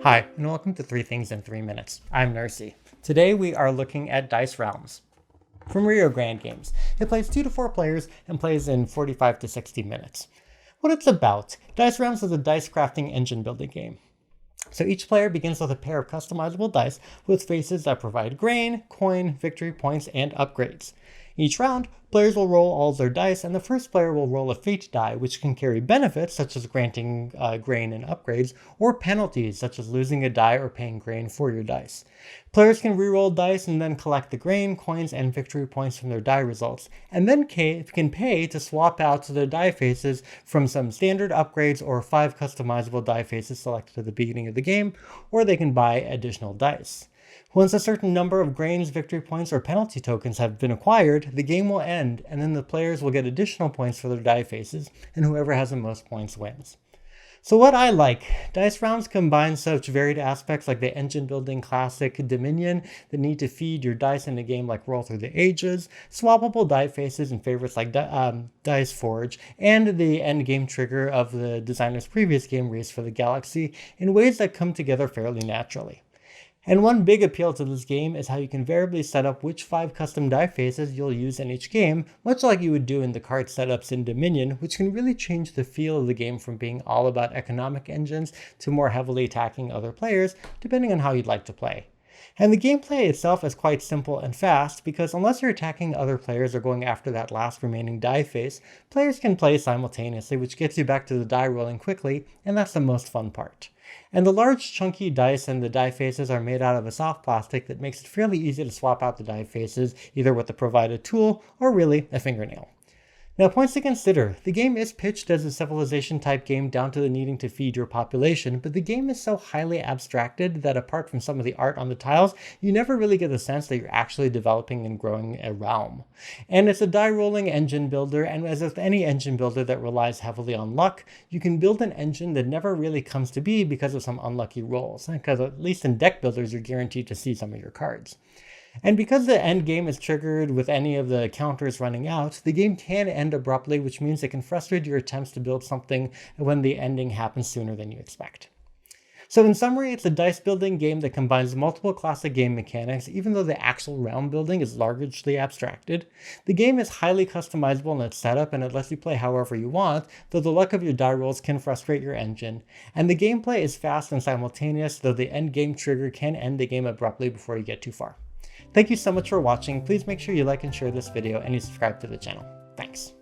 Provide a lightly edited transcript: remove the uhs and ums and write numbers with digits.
Hi, and welcome to 3 Things in 3 Minutes. I'm Nersi. Today we are looking at Dice Realms from Rio Grande Games. It plays 2 to 4 players and plays in 45 to 60 minutes. What it's about, Dice Realms is a dice crafting engine building game. So each player begins with a pair of customizable dice with faces that provide grain, coin, victory points, and upgrades. Each round, players will roll all their dice, and the first player will roll a fate die, which can carry benefits such as granting grain and upgrades, or penalties such as losing a die or paying grain for your dice. Players can reroll dice and then collect the grain, coins, and victory points from their die results, and then can pay to swap out their die faces from some standard upgrades or 5 customizable die faces selected at the beginning of the game, or they can buy additional dice. Once a certain number of grains, victory points, or penalty tokens have been acquired, the game will end, and then the players will get additional points for their die faces, and whoever has the most points wins. So what I like, Dice Realms combines such varied aspects like the engine building classic Dominion, the need to feed your dice in a game like Roll Through the Ages, swappable die faces and favorites like Dice Forge, and the end game trigger of the designer's previous game Race for the Galaxy in ways that come together fairly naturally. And one big appeal to this game is how you can variably set up which 5 custom die faces you'll use in each game, much like you would do in the card setups in Dominion, which can really change the feel of the game from being all about economic engines to more heavily attacking other players, depending on how you'd like to play. And the gameplay itself is quite simple and fast, because unless you're attacking other players or going after that last remaining die face, players can play simultaneously, which gets you back to the die rolling quickly, and that's the most fun part. And the large chunky dice and the die faces are made out of a soft plastic that makes it fairly easy to swap out the die faces, either with the provided tool or really a fingernail. Now, points to consider. The game is pitched as a civilization type game down to the needing to feed your population, but the game is so highly abstracted that apart from some of the art on the tiles, you never really get the sense that you're actually developing and growing a realm. And it's a die rolling engine builder, and as with any engine builder that relies heavily on luck, you can build an engine that never really comes to be because of some unlucky rolls, because at least in deck builders you're guaranteed to see some of your cards. And because the end game is triggered with any of the counters running out, the game can end abruptly, which means it can frustrate your attempts to build something when the ending happens sooner than you expect. So in summary, it's a dice building game that combines multiple classic game mechanics, even though the actual realm building is largely abstracted. The game is highly customizable in its setup, and it lets you play however you want, though the luck of your die rolls can frustrate your engine. And the gameplay is fast and simultaneous, though the end game trigger can end the game abruptly before you get too far. Thank you so much for watching. Please make sure you like and share this video and you subscribe to the channel. Thanks.